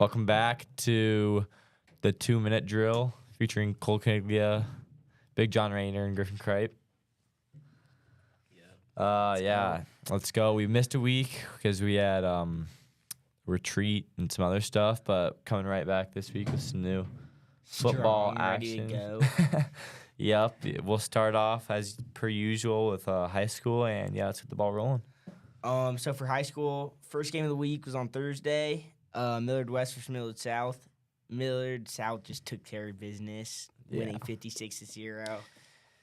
Welcome back to the 2-minute drill featuring Cole Caniglia, Big John Rayner, and Griffin Kripe. Let's go. We missed a week because we had retreat and some other stuff, but coming right back this week with some new football action. Ready to go. Yep. We'll start off as per usual with high school, and let's get the ball rolling. So for high school, first game of the week was on Thursday. Millard West versus Millard South. Millard South just took care of business, winning 56-0.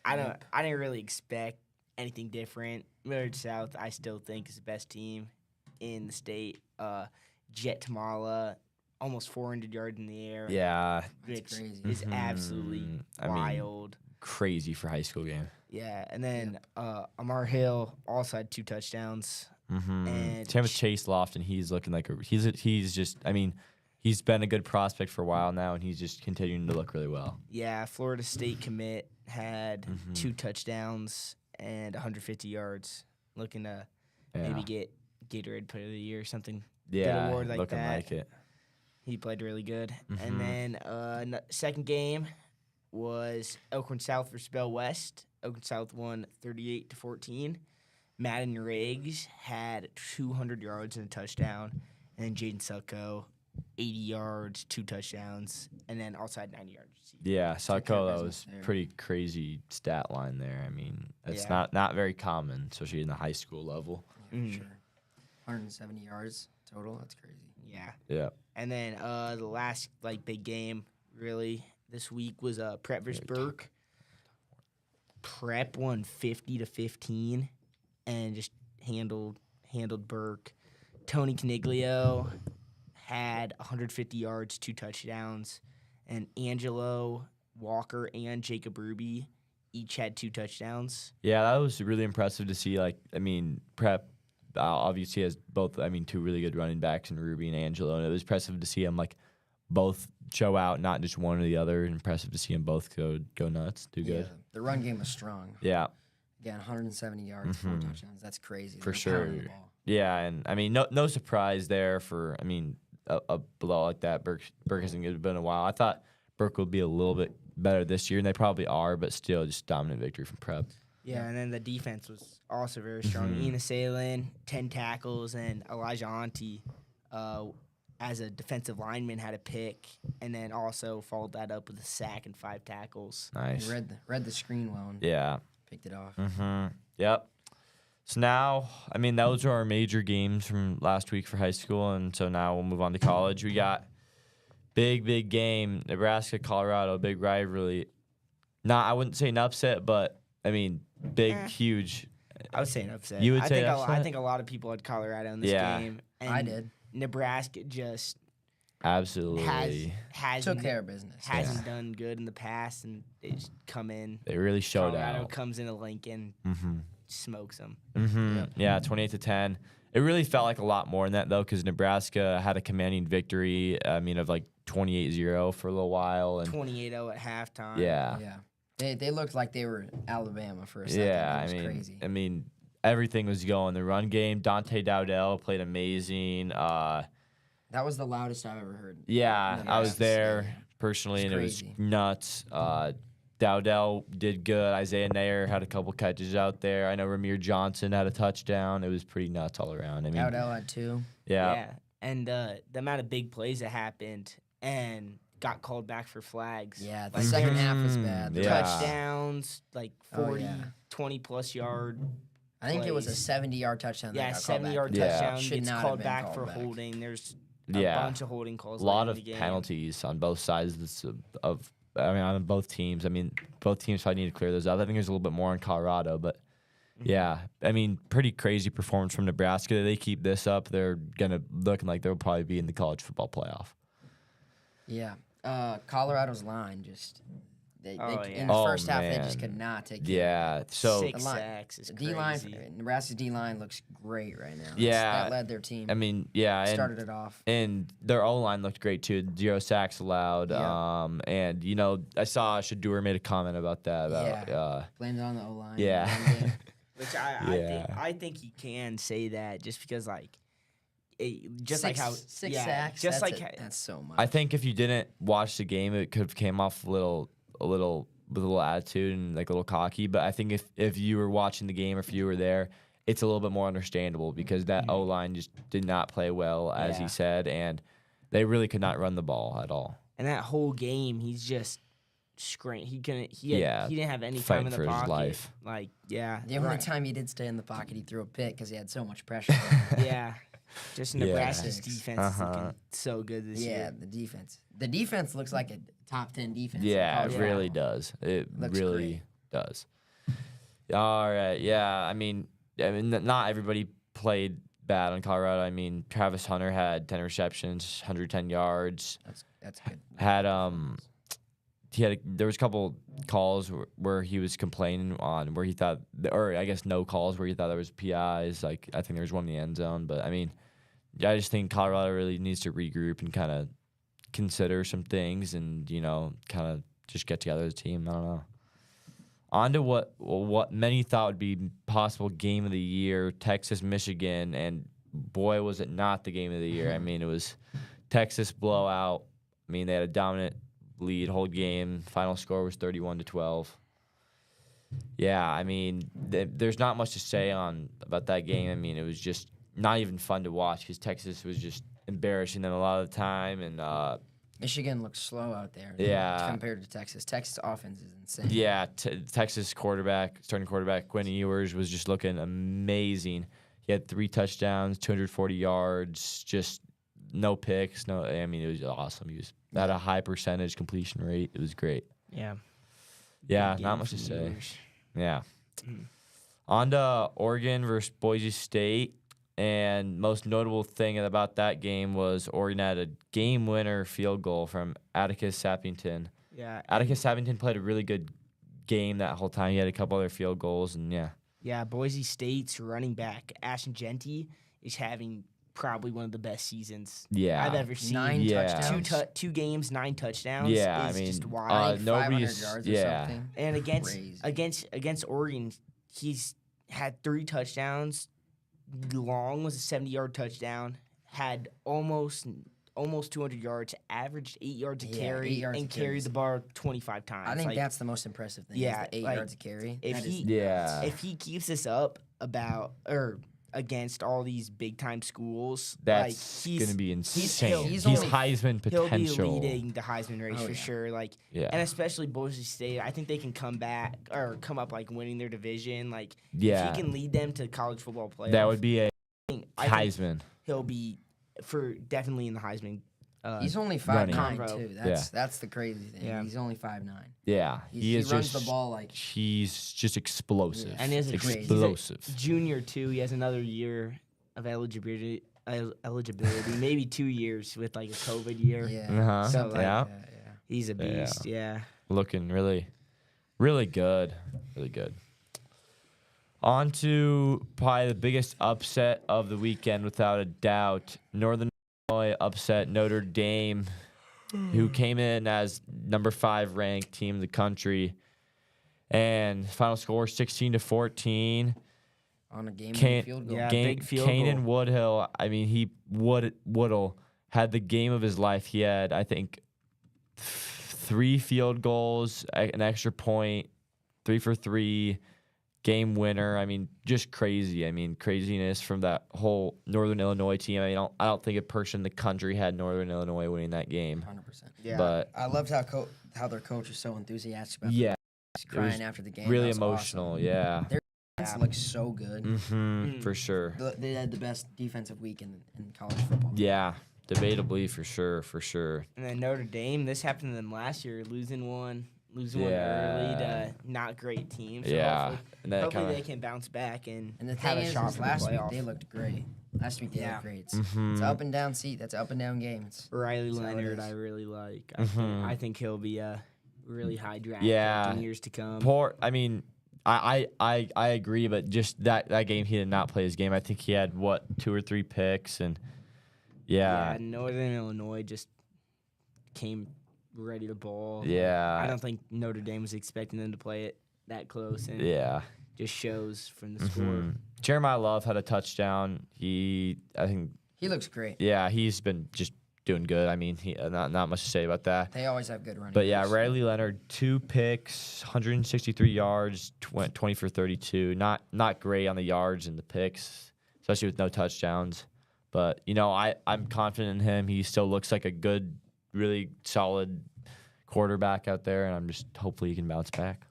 I didn't really expect anything different. Millard South, I still think, is the best team in the state. Jet Tamala, almost 400 yards in the air. Yeah. Which crazy. is absolutely wild. Crazy for high school game. Yeah, and then Amar Hill also had 2 touchdowns. And Same with Chase Lofton. He's looking like he's been a good prospect for a while now, and he's just continuing to look really well. Yeah, Florida State commit had 2 touchdowns and 150 yards. Looking to maybe get Gatorade Player of the Year or something. Good award like looking that. like it. He played really good. And then second game was Elkhorn South versus Bell West. Elkhorn South won 38-14. Madden Riggs had 200 yards and a touchdown. And then Jaden Succo, 80 yards, 2 touchdowns. And then also had 90 yards. Yeah, Sacco, that was there. pretty crazy stat line there. I mean, it's Yeah. not very common, especially in the high school level. For sure. 170 yards total. That's crazy. Yeah. Yeah. And then the last big game really this week was Prep versus Burke. Prep won 50-15 and just handled Burke. Tony Caniglio had 150 yards, 2 touchdowns, and Angelo Walker and Jacob Ruby each had 2 touchdowns. Yeah, that was really impressive to see. Prep obviously has both, 2 really good running backs in Ruby and Angelo, and it was impressive to see them both show out, not just one or the other. Impressive to see them both go nuts, do good. Yeah, the run game was strong. Yeah. Again, 170 yards, 4 touchdowns. That's crazy. For They're sure. pounding the ball. Yeah, and no surprise there for a blow like that. Burke hasn't been a while. I thought Burke would be a little bit better this year, and they probably are, but still just dominant victory from Prep. Yeah, and then the defense was also very strong. Ian Asalen, 10 tackles, and Elijah Auntie, as a defensive lineman, had a pick, and then also followed that up with a sack and 5 tackles. Nice. He read the screen well and Yeah. picked it off. Yep. So now, those are our major games from last week for high school, and so now we'll move on to college. We got big game, Nebraska, Colorado, big rivalry. I wouldn't say an upset, but huge. I would say an upset. You would I say think an I upset? think a lot of people had Colorado in this Yeah. game. And I did. Nebraska just Absolutely. hasn't Took care of business. hasn't done good in the past, and they just come in. They really showed Colorado out. comes into Lincoln, smokes them. Yeah, 28-10. It really felt like a lot more than that, though, because Nebraska had a commanding victory, of 28-0 for a little while. And 28-0 at halftime. yeah. Yeah. They looked like they were Alabama for a second. Yeah, It was crazy. everything was going. The run game, Dante Dowdell played amazing. That was the loudest I've ever heard. Yeah, I was Nebraska there Stadium. personally, and It's it was crazy. nuts. Dowdell did good. Isaiah Nair had a couple catches out there. I know Ramir Johnson had a touchdown. It was pretty nuts all around. Dowdell had 2. Yeah. And the amount of big plays that happened and got called back for flags. Yeah, the Like, second half was bad. Yeah. touchdowns, 40, yeah. 20-plus yard. I think it was a plays. 70-yard touchdown. Yeah, that got called 70-yard back. Yeah. touchdown Should gets not have called been back called for back. holding. There's a Yeah. bunch of holding calls. A lot late of in the game. penalties on both sides on both teams. Both teams probably need to clear those up. I think there's a little bit more in Colorado, but yeah, pretty crazy performance from Nebraska. If they keep this up, they're looking like they'll probably be in the college football playoff. Yeah. Colorado's line just in the Oh, first half they just man. could not take care. Yeah, so 6 The line- sacks is The D line, crazy. Nebraska's D line looks great right now. Yeah. that led their team. and Started it off. their O line looked great too. 0 sacks allowed. Yeah. I saw Shadur made a comment about that. Blamed it on the O line. Yeah. Which Yeah. I think he can say that just because just like how six yeah, sacks. just that's like it. That's so much. I think if you didn't watch the game, it could have came off a little with a little attitude and like a little cocky. But I think if you were watching the game or if you were there, it's a little bit more understandable because that O line just did not play well, as Yeah. he said, and they really could not run the ball at all. and that whole game he's just he couldn't he didn't have any time Fighting in the for his pocket. life. Like yeah, the only right. time he did stay in the pocket, he threw a pick because he had so much pressure. yeah, just Yeah. Nebraska's Six. defense is looking so good this Yeah, year. the defense. The defense looks like a top 10 defense. in Yeah, college it football. really does. It Looks really does. All right, yeah. I mean, not everybody played bad on Colorado. I mean, Travis Hunter had 10 receptions, 110 yards. That's good. There was a couple calls where he was complaining on where he thought, or I guess no calls where he thought there was PIs. Like I think there was one in the end zone, but I mean, I just think Colorado really needs to regroup and kind of consider some things and kind of just get together as a team. I don't know. On to what many thought would be possible game of the year, Texas, Michigan, and boy, was it not the game of the year. I mean, it was Texas blowout. I mean, they had a dominant lead whole game. Final score was 31-12. Yeah, I mean, there's not much to say about that game. I mean, it was just not even fun to watch because Texas was just embarrassing them a lot of the time, and Michigan looks slow out there. Yeah. Compared to Texas. Texas offense is insane. yeah, Texas starting quarterback Quinn Ewers was just looking amazing. He had 3 touchdowns, 240 yards, just no picks. I mean, it was awesome. He was at a high percentage completion rate. It was great. Yeah. Yeah, Big not game much to from say. Ewers. Yeah. On to Oregon versus Boise State. And most notable thing about that game was Oregon had a game winner field goal from Atticus Sappington. Yeah. Atticus Sappington played a really good game that whole time. He had a couple other field goals, and yeah. Yeah, Boise State's running back, Ashton Genty, is having probably one of the best seasons Yeah. I've ever seen. 9 Yeah. touchdowns. Two games, 9 touchdowns. Yeah, I is mean, just I wild. think nobody's- 500 yards or yeah. something. And Crazy. against Oregon, he's had 3 touchdowns. Long was a 70-yard touchdown. Had almost 200 yards. Averaged 8 yards a Yeah, carry 8 yards and a carry carried is- the bar 25 times. I think Like, that's the most impressive thing. Yeah, is the 8 like, yards a carry. if That is he- Yeah. if he keeps this up against all these big time schools, That's like going to be insane. he's He's only- Heisman he'll potential. be leading the Heisman race Oh, for yeah. sure. Like, Yeah. and especially Boise State, I think they can come up like winning their division. Like, Yeah. if he can lead them to college football playoff, That would be a I think Heisman. he'll be definitely in the Heisman. He's only running. 5'9" Convo. too. That's the crazy thing. Yeah. He's only 5'9". Yeah. He is runs just the ball like he's just explosive. Yeah. And he has a great- explosive. Junior too. He has another year of eligibility, maybe 2 years with like a COVID year. yeah. Uh-huh. So, like, yeah. yeah. He's a Yeah. beast. Yeah. Looking really, really good. Really good. On to probably the biggest upset of the weekend, without a doubt. Northern Illinois upset Notre Dame, who came in as number 5 ranked team in the country. And final score 16-14. On a game Can't- field goal. Yeah. big field Kanan goal. Woodhill, I mean, Woodle had the game of his life. He had, I think, 3 field goals, an extra point, 3 for 3, game winner. I mean, just crazy. I mean, craziness from that whole Northern Illinois team. I mean, I don't think a person in the country had Northern Illinois winning that game. 100%. Yeah. But I loved how their coach was so enthusiastic about yeah, He's crying was after the game. really That was emotional. awesome. Yeah. Defense looks so good. For sure. They had the best defensive week in college football. Yeah, debatably for sure. And then Notre Dame, this happened to them last year, losing one Yeah. early to not great teams. So Yeah, and that hopefully kind they of can bounce back and And the have thing a is, shot for the last week playoff. they looked great. Last week they Yeah. looked great. It's up and down seat. That's an up and down game. It's Riley That's how it Leonard, is. I really like. Mhm. I think he'll be a really high draft Yeah. pick in years to come. I mean, I agree, but just that game, he did not play his game. I think he had 2 or 3 picks, and yeah, Northern Illinois just came ready to ball. yeah, I don't think Notre Dame was expecting them to play it that close, and yeah. just shows from the score. Mhm. Jeremiah Love had a touchdown. I think He looks great. Yeah, he's been just doing good. I mean, not much to say about that. They always have good running. But yeah, backs. Riley Leonard, 2 picks, 163 yards, 20 for 32. Not great on the yards and the picks, especially with no touchdowns. But I'm confident in him. He still looks like a good, really solid quarterback out there, and I'm just hopefully he can bounce back.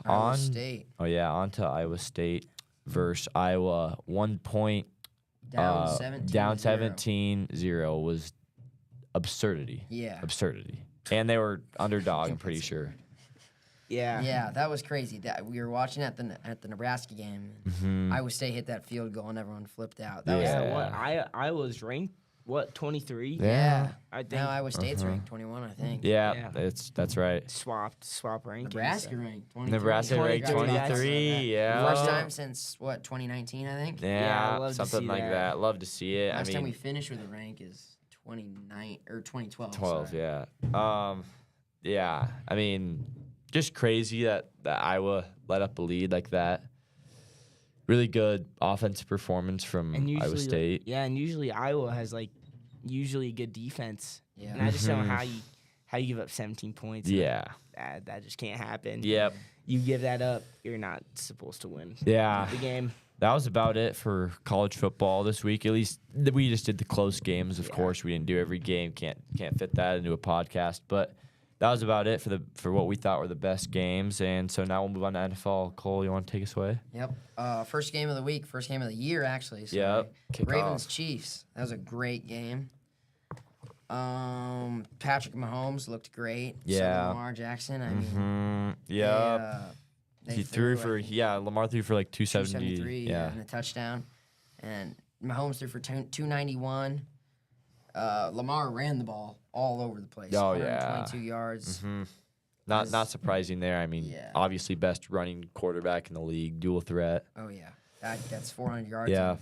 Iowa State On to Iowa State versus Iowa. 1 point. down 17. Down 0. 17-0 was absurdity. Yeah. Absurdity. And they were underdog, I'm pretty sure. Yeah. Yeah, that was crazy. That we were watching at the Nebraska game. Mhm. Iowa State hit that field goal and everyone flipped out. That was Yeah. So what? I was ranked 23. Yeah. I think Now Iowa State's ranked 21, I think. Yeah, Yeah. that's right. swap rankings. Nebraska so. ranked 23. Nebraska ranked 23, 23. Yeah. First time since 2019, I think. Yeah, Yeah, I love to something see like that. that. Love to see it. Last I time we mean, finished with a rank is 2012. 12. sorry. Yeah. Yeah. I mean, just crazy that Iowa let up a lead like that. Really good offensive performance from And usually, Iowa State. Yeah, and usually Iowa has usually good defense. Yeah. And I just don't know Mhm. how you give up 17 points. Yeah. That just can't happen. Yep. You give that up, you're not supposed to win Yeah. the game. That was about it for college football this week. At least we just did the close games. Of Yeah. course, we didn't do every game. Can't fit that into a podcast. But that was about it for what we thought were the best games. And so now we'll move on to NFL. Cole, you want to take us away? Yep. First game of the week, first game of the year, actually. So Yep. Kick Ravens off. Chiefs. That was a great game. Patrick Mahomes looked great. So did Yeah. Lamar Jackson. I mean, Yep. they He threw for I think, Lamar threw for like 270. 273 Yeah. and a touchdown. And Mahomes threw for 291. Lamar ran the ball all over the place. Oh, yeah. 122 yards. Not surprising there. I mean, Yeah. obviously best running quarterback in the league, dual threat. Oh yeah, that's 400 yards. Yeah.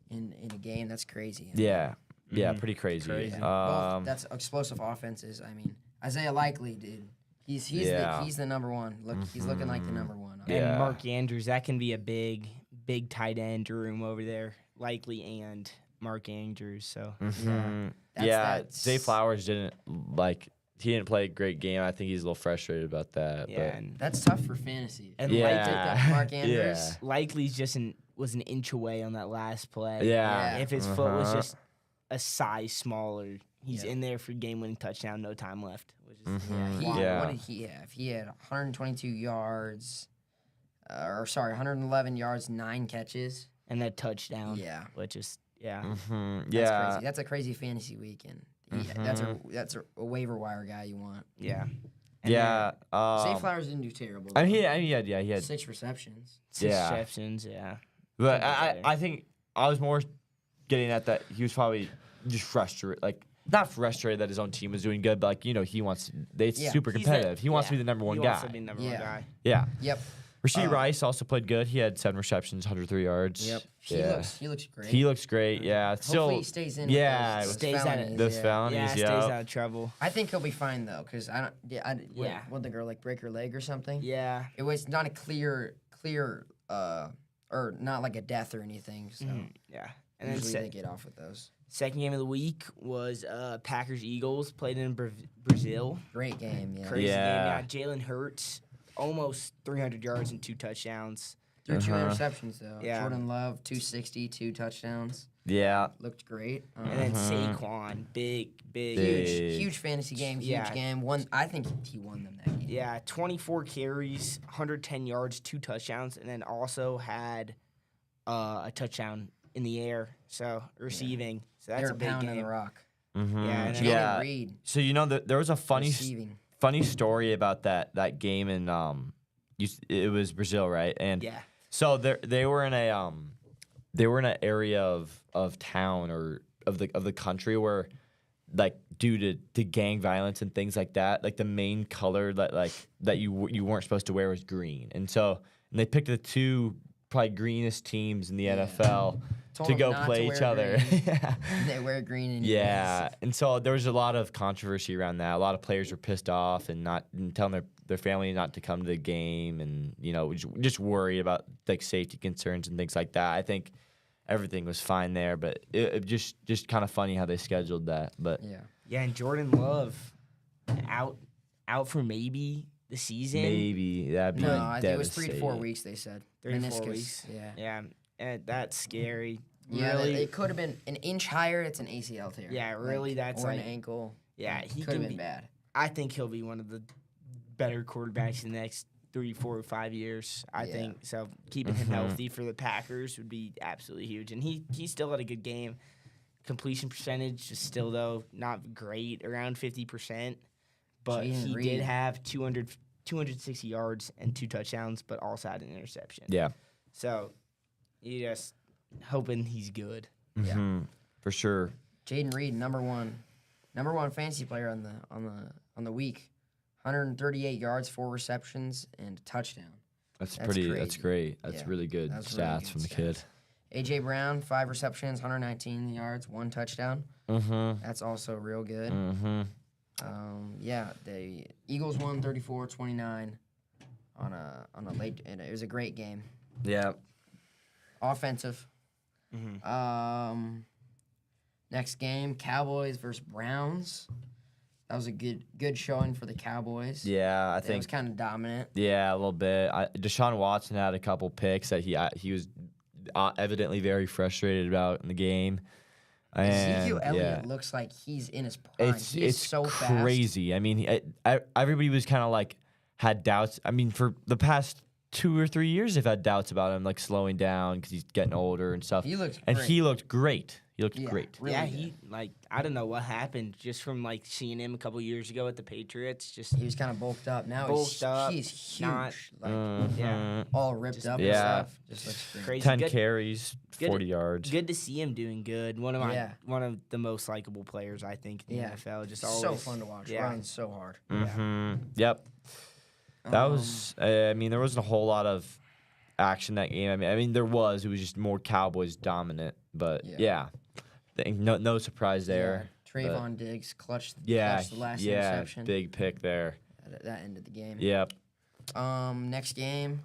In a game, that's crazy. Yeah. Yeah, pretty crazy. Crazy. Both, that's explosive offenses. I mean, Isaiah Likely, dude. He's Yeah. the number one. He's looking like the number one. Yeah. And Mark Andrews, that can be a big tight end room over there, Likely and Mark Andrews. So That's- Zay Flowers he didn't play a great game. I think he's a little frustrated about that. yeah, and That's tough for fantasy. And Yeah. Take that Mark Andrews. Yeah. Likely's was an inch away on that last play. Yeah. If his foot was Uh-huh. just a size smaller, he's Yeah. in there for game-winning touchdown, no time left. Which is, What did he have? He had 122 yards, 111 yards, 9 catches. and that touchdown. Yeah. Which is That's Yeah. crazy. That's a crazy fantasy weekend. That's a waiver wire guy you want. yeah. Yeah. Zay Flowers didn't do terrible. I though. mean, he had 6 receptions. Yeah. Receptions, yeah. But Something I think I was more getting at that he was probably just frustrated, not frustrated that his own team was doing good, but he wants it's Yeah. super He's competitive. He wants to be the number one he guy. wants to be the number one Yeah. guy. Yeah. Yep. Rasheed Rice also played good. He had 7 receptions, 103 yards. He Yeah. looks great. He looks great. Yeah. Hopefully Still. he stays in. yeah, With those stays at felonies, it. Those yeah. felonies. Yeah, Yeah. stays out of trouble. I think he'll be fine though, because I don't. Yeah. Yeah. What the girl break her leg or something? Yeah. It was not a clear, or not like a death or anything. So Yeah. And then usually they get off with those. second game of the week was Packers-Eagles, played in Brazil. Great game. Yeah. Crazy Yeah. game. Yeah, Jalen Hurts, almost 300 yards and 2 touchdowns. Threw 2 Uh-huh. interceptions though. Yeah. Jordan Love 260, 2 touchdowns. Yeah. Looked great. And then Uh-huh. Saquon, big. Huge fantasy game. Huge Yeah. game. I think he won them that game. Yeah, 24 carries, 110 yards, 2 touchdowns, and then also had a touchdown in the air, so receiving. So that's They're a big pounding game. the rock. and then- Jalen Yeah. Reed So there was a receiving. funny story about that game in it was Brazil, right? And Yeah. so they were in an area of town or of the country where due to gang violence and things like that, the main color that you weren't supposed to wear was green. And they picked the 2 probably greenest teams in the NFL Told to them go not play to each wear other. green. Yeah. They wear green and Yeah, and so there was a lot of controversy around that. A lot of players were pissed off and telling their family not to come to the game, and just worried about safety concerns and things like that. I think everything was fine there. But it just kind of funny how they scheduled that. But Yeah. Yeah, and Jordan Love out for maybe the season. maybe that'd be No, I think it was 3 to 4 devastating. weeks. They said 3 to 4 Meniscus, weeks. Yeah. Yeah, and that's scary. Yeah, really. it could have been an inch higher. It's an ACL tear. Yeah, really, that's or like- an ankle. Yeah, he Could can have been be. bad. I think he'll be one of the better quarterbacks in the next 3, 4, or 5 years. I Yeah. think so. Keeping him Mhm. healthy for the Packers would be absolutely huge. And he still had a good game. Completion percentage is still though not great, around 50%. But Jaden he Reed. did have 260 yards and 2 touchdowns, but also had an interception. Yeah. So you just hoping he's good. Yeah. Mhm. For sure. Jaden Reed, number one fantasy player on the week. 138 yards, 4 receptions, and a touchdown. That's That's pretty. That's crazy. great. That's Yeah, really good that's really stats good from the stats. kid. AJ Brown, 5 receptions, 119 yards, 1 touchdown. Mm-hmm. That's also real good. Mm-hmm. Yeah, the Eagles won 34-29 on a late. And it was a great game. Yeah. Offensive. Mm-hmm. Next game, Cowboys versus Browns. That was a good showing for the Cowboys. Yeah. I It was think. kind of dominant. Yeah, a little bit. Deshaun Watson had a couple picks that he was evidently very frustrated about in the game. Ezekiel And, Elliott yeah. looks like he's in his prime. It's He is so crazy. I mean, everybody was kind of like had doubts. I mean, for the past 2 or 3 years, they've had doubts about him, like slowing down because he's getting older and stuff. He looked and great. he looked great. He looked Yeah, great. really yeah, good. he I don't know what happened just from like seeing him a couple years ago at the Patriots. Just He was kind of bulked up. Now Bulked up, he's huge. not- Like yeah. all ripped Just- up Yeah. and stuff. Just looks great. crazy. 10 good, carries, good- 40 yards. good to see him doing good. One of the most likable players I think in the Yeah. NFL. Just So always fun to watch. Yeah. Running so hard. Mm-hmm. Yep. That was. I mean, there wasn't a whole lot of action that game. I mean, there was. It was just more Cowboys dominant. But Yeah. yeah, no surprise there. Trayvon Diggs clutched Yeah, the last yeah, interception. big pick there. That ended the game. Yep. Next game.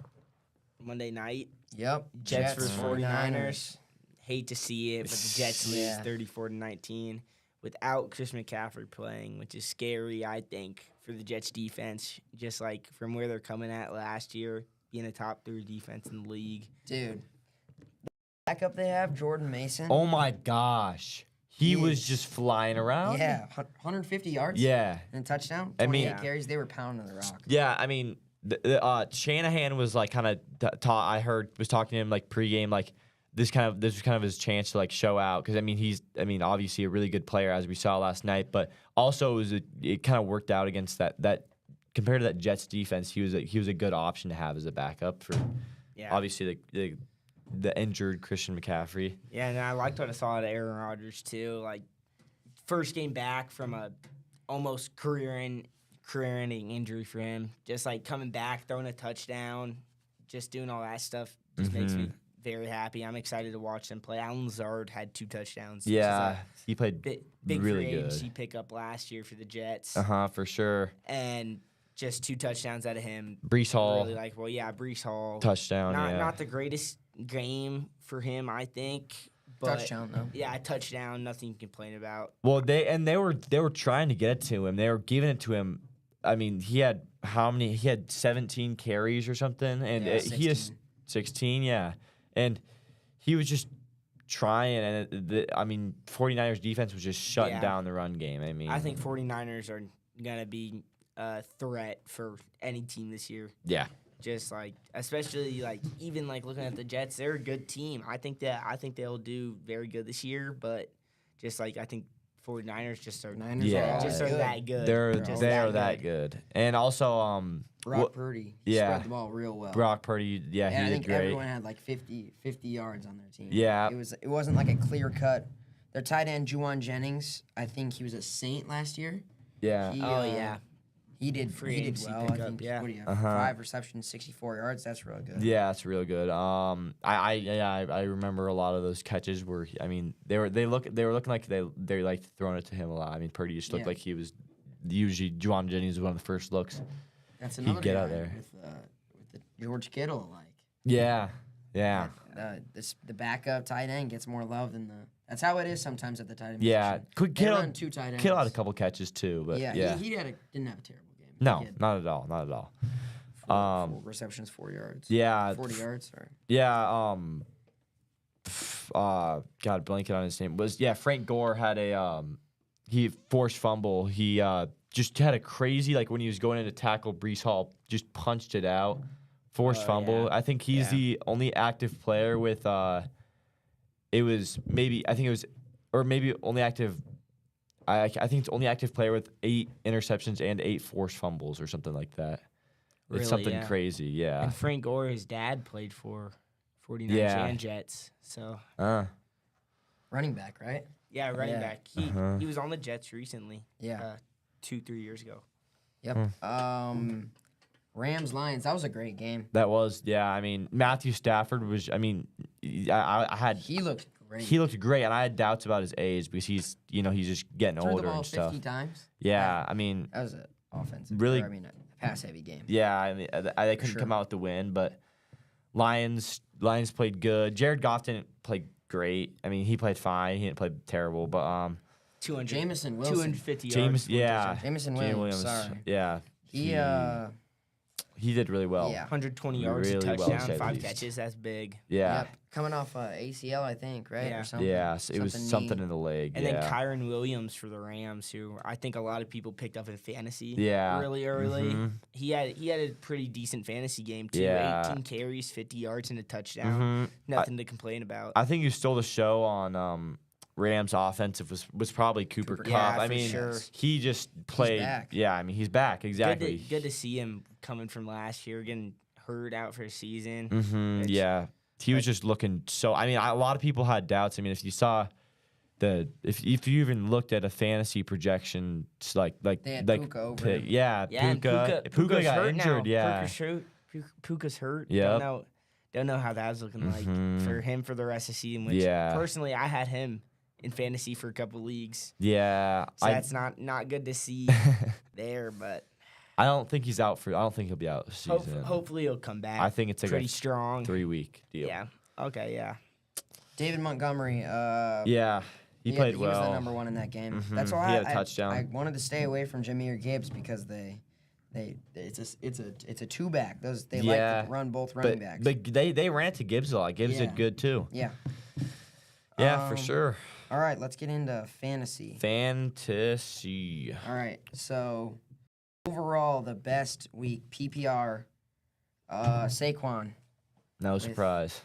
Monday night. Yep. Jets versus 49ers. Hate to see it, but the Jets lose Yeah. 34-19 without Chris McCaffrey playing, which is scary, I think, for the Jets defense. Just like from where they're coming at last year, being a top 3 defense in the league. Dude. The backup they have, Jordan Mason. Oh my gosh, he was Yes. just flying around. Yeah, 150 yards. Yeah. And a touchdown. I mean- 28 carries. They were pounding the rock. Yeah, I mean, Shanahan was like kind of I heard was talking to him like pregame, like this was kind of his chance to like show out because he's obviously a really good player as we saw last night, but also it kind of worked out against that compared to that Jets defense, he was a good option to have as a backup for Yeah. obviously the injured Christian McCaffrey. Yeah, and I liked what I saw at Aaron Rodgers too. Like first game back from a almost career-ending injury for him. Just like coming back, throwing a touchdown, just doing all that stuff just makes me very happy. I'm excited to watch them play. Alan Lazard had 2 touchdowns. which is Yeah, a he played big really free good. agency pickup last year for the Jets, For sure. and just 2 touchdowns out of him. Brees Hall Really like, Brees Hall. touchdown. Not the greatest game for him, I think. But Touchdown, though. Yeah, a touchdown, nothing to complain about. Well, they were trying to get it to him. They were giving it to him. I mean, he had how many? He had 17 carries or something, and Yeah, he is 16. Yeah, and he was just trying. And 49ers defense was just shutting Yeah. down the run game. I mean, I think 49ers are going to be a threat for any team this year. yeah, Just like, especially like, even like looking at the Jets, they're a good team. I think they'll do very good this year, but just like, I think 49ers just are, Niners Yeah. are just are good. that good. they're Just that good. And also, Brock Purdy yeah. spread the ball real well. Brock Purdy, yeah, and I he think did great. everyone had like 50 yards on their team. Yeah. It wasn't like a clear cut. Their tight end Juwan Jennings, I think he was a Saint last year. Yeah, He, Oh, yeah. He did Free he did agency well. I pickup, think yeah. what do you have? Uh-huh. 5 receptions, 64 yards. That's real good. yeah, that's real good. I remember a lot of those catches were. I mean, they were looking like they liked throwing it to him a lot. I mean, Purdy just looked Yeah. like he was usually Juwan Jennings was one of the first looks. That's He'd another get guy out there. with the George Kittle alike. Yeah, Yeah. The backup tight end gets more love than the. That's how it is sometimes at the tight end Yeah. position. Could They kill run 2 tight ends. Kill had a couple catches too, but Yeah, yeah. he didn't have a terrible game. No, He had not at all. Not at all. 4 receptions, 4 yards. Yeah. 40 yards. Sorry. Yeah. God, blanking on his name. Frank Gore had a he forced fumble. He just had a crazy, like, when he was going in to tackle Brees Hall, just punched it out. Forced fumble. yeah. I think he's Yeah. the only active player with it was maybe only active. I think it's only active player with 8 interceptions and 8 forced fumbles or something like that. Really, It's something yeah. crazy, yeah. And Frank Gore, his dad, played for 49ers Yeah. and Jets. So, Running back, right? yeah, running Yeah. back. He was on the Jets recently, Yeah. 2-3 years ago. Yep. Rams Lions. That was a great game. That was, yeah. I mean, Matthew Stafford was. I mean, I had He looked great. he looked great, and I had doubts about his age because he's just getting Threw the older ball and 50 stuff. times. Yeah, I mean, That was an offensive. Really- A pass heavy game. yeah. I mean, they couldn't sure. come out with the win, but Lions played good. Jared Goff didn't play great. I mean, he played fine. He didn't play terrible, but 200, Jamison Wilson. 250 yards. James, for yeah, Jamison James Williams. Sorry. yeah, He he did really well. Yeah. 120 yards, Really a well, touchdown, to say the 5 least. catches. That's big. Yeah, Yep. Coming off ACL, I think, right? Yeah. Or something. yeah. So it was Something something knee. in the leg. And yeah. then Kyron Williams for the Rams, who I think a lot of people picked up in fantasy Yeah. really early. Mhm. He had a pretty decent fantasy game too. Yeah. 18 carries, 50 yards, and a touchdown. Mhm. Nothing to complain about. I think you stole the show on Rams offensive was probably Cooper Kupp. Yeah, I for mean, sure. he just played. back. Yeah, I mean, he's back exactly. Good to see him coming from last year, getting hurt out for a season. Mm-hmm, Which- yeah, he was just looking so. I mean, a lot of people had doubts. I mean, if you saw if you even looked at a fantasy projection, it's like They had Puka over him. yeah, Yeah, and Puka Puka's got hurt injured. now. Yeah, Puka's hurt. Yep. Don't know how that's looking like Mhm. for him for the rest of the season. Which Yeah. personally, I had him in fantasy for a couple leagues, yeah. so that's not good to see there. But I don't think he's out for. I don't think he'll be out this season. hopefully he'll come back. I think it's like pretty a strong. 3-week deal. Yeah. Okay. Yeah. David Montgomery. Yeah, he played He well. was the number one in that game. Mhm. That's why He had a touchdown. I wanted to stay away from Jameer Gibbs because it's a 2-back. They Yeah, like to run both running backs. But they ran to Gibbs a lot. Gibbs Yeah. did good too. Yeah. Yeah, for Um, sure. All right, let's get into fantasy. Fantasy. All right, so overall, the best week PPR. Saquon, No With- surprise.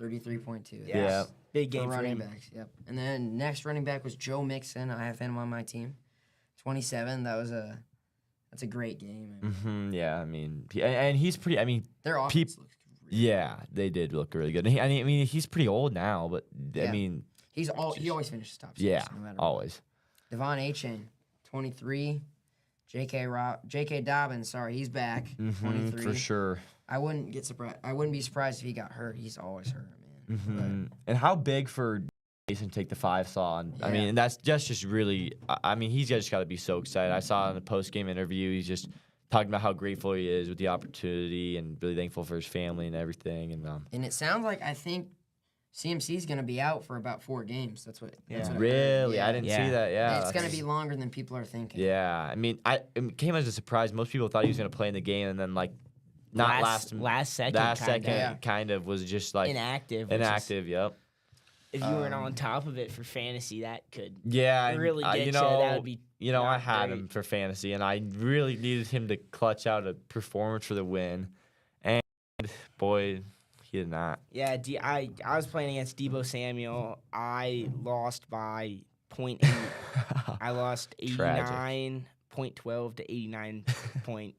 33.2. Yes. Yeah. Big For game for running him. backs. Yep. And then next running back was Joe Mixon. I have him on my team. 27. That's a great game. Hmm. Yeah, I mean, and he's pretty. I mean, Their offense looks really yeah, they did look really good. I mean, he's pretty old now, but I Yeah. mean, he always finishes top 6. yeah, no matter what. always. Devon Achane, 23. J.K. Dobbins, sorry, he's back. Hmm. 23. For sure. I wouldn't be surprised if he got hurt. He's always hurt, man. Hmm. And how big for Jason to take the 5 saw? And I Yeah. mean, that's just really. I mean, he's just got to be so excited. I saw in the post game interview, he's just talking about how grateful he is with the opportunity and really thankful for his family and everything. And And it sounds like I think CMC is going to be out for about 4 games. That's what I heard. really, Yeah. I didn't Yeah. see that. Yeah, It's going to that's- be longer than people are thinking. Yeah, I mean, it came as a surprise. Most people thought he was going to play in the game, and then not last second. last kinda. second, Yeah. kind of was just like Inactive. which is- inactive. Yep. If you weren't on top of it for fantasy, that could Yeah, really get you you. know, That would be I not had great. him for fantasy, and I really needed him to clutch out a performance for the win, and boy, he did not. Yeah, I was playing against Debo Samuel. I lost by 0.8. I lost Tragic. 89.12 to 89.4.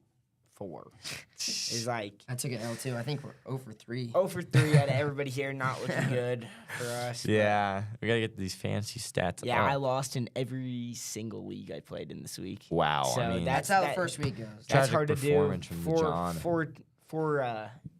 It's like I took an L too. I think we're 0 for 3. 0 for 3 out of everybody here, not looking good for us. but Yeah, we gotta get these fancy stats. Yeah, up. I lost in every single league I played in this week. Wow, So I mean, That's how that- the first week goes. That's Tragic hard to do. performance from John. Four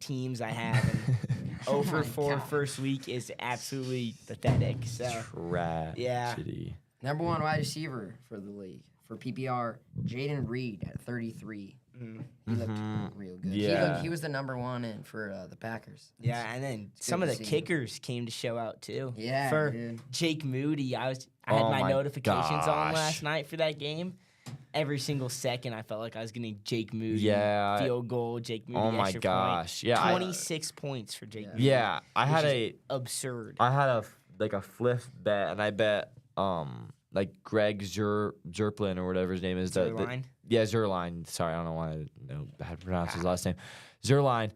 teams I have. And 0 for my 4 God. first week is absolutely pathetic. So tragedy. Number 1 wide receiver for the league. For PPR, Jaden Reed at 33. He looked real good. Yeah. He was the number one in for the Packers. Yeah, and then It's some good of to the see. kickers came to show out too. Yeah, for dude. Jake Moody, I had Oh my my notifications on gosh. last night for that game. Every single second, I felt like I was getting Jake Moody. Yeah. Field goal, Jake Moody. Oh my extra gosh. Point. Yeah. 26 points for Jake Yeah. Moody. Yeah. I had Which absurd. a flip bet, and I bet like Greg Zerplin or whatever his name is. Zerline? Yeah, Zerline. Sorry, I don't know why I know how to pronounce his last name. Zerline.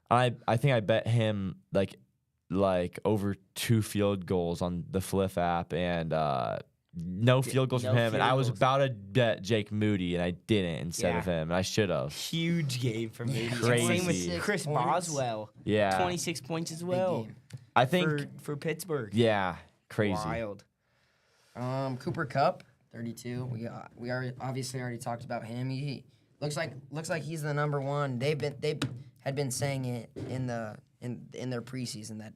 I think I bet him like over 2 field goals on the Flip app, and no field goals no from him. And field I was goals. about to bet Jake Moody, and I didn't instead of Yeah. him, and I should have. Huge game for Moody. And Crazy. Same with 26 Chris points. Boswell. Yeah. 26 points as Big well game. I think. for Pittsburgh. Yeah. Crazy. Wild. Cooper Cup, 32. We obviously already talked about him. He looks like he's the number one. They had been saying it in their preseason that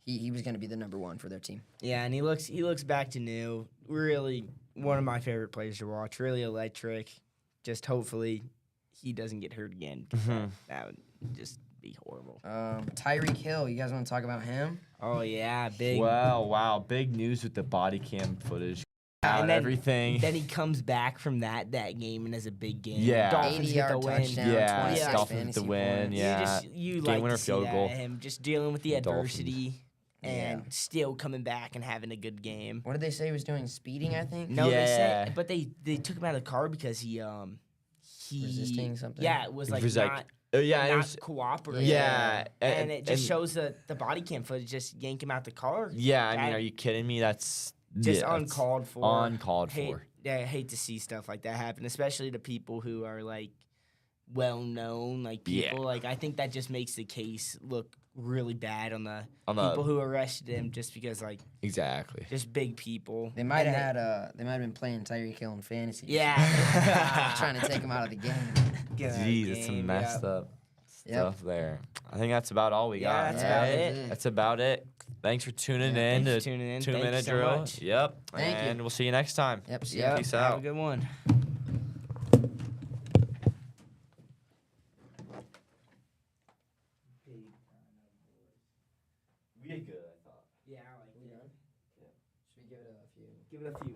he was going to be the number one for their team. Yeah, and he looks back to new. Really one of my favorite players to watch. Really electric. Just hopefully he doesn't get hurt again. 'Cause that would just be horrible. Tyreek Hill, you guys want to talk about him? Oh yeah, big. Well, wow, big news with the body cam footage. And then- Everything. Then he comes back from that game and has a big game. Yeah. Dolphins 80 get the yard win. touchdown, Yeah, 26 Dolphins fantasy to win. points. Yeah. You Game like winner to see field that, goal. him just dealing with the Dolphins. adversity and Yeah. still coming back and having a good game. What did they say he was doing? Speeding, I think. No, they Yeah. said, but they took him out of the car because he Resisting something? Yeah, it was like It was not yeah, it not was, cooperating. yeah, and it just shows the body cam footage just yank him out the car. Yeah, I mean, That- are you kidding me? That's Just yeah, that's uncalled for. Uncalled hate, for. Yeah, I hate to see stuff like that happen, especially to people who are like well known, like Yeah. people. Like I think that just makes the case look really bad on the On the- people who arrested him, just because like Exactly. just big people. They might And have been playing Tyreek Hill in fantasy. Yeah. trying to take him out of the game. Get out of Jeez, the it's some game, messed yeah. up Yep. stuff there. I think that's about all we Yeah, got. that's Yeah, about that's it. it. That's about it. Thanks for tuning Yeah, in thanks to for tuning in. 2 Thank you minute so drill. much. Yep. Thank you. And we'll see you next time. Yep. See Yeah, ya. Peace have out. a good one. We did good, I thought. Yeah, I like it. Should we give it a few? Give it a few.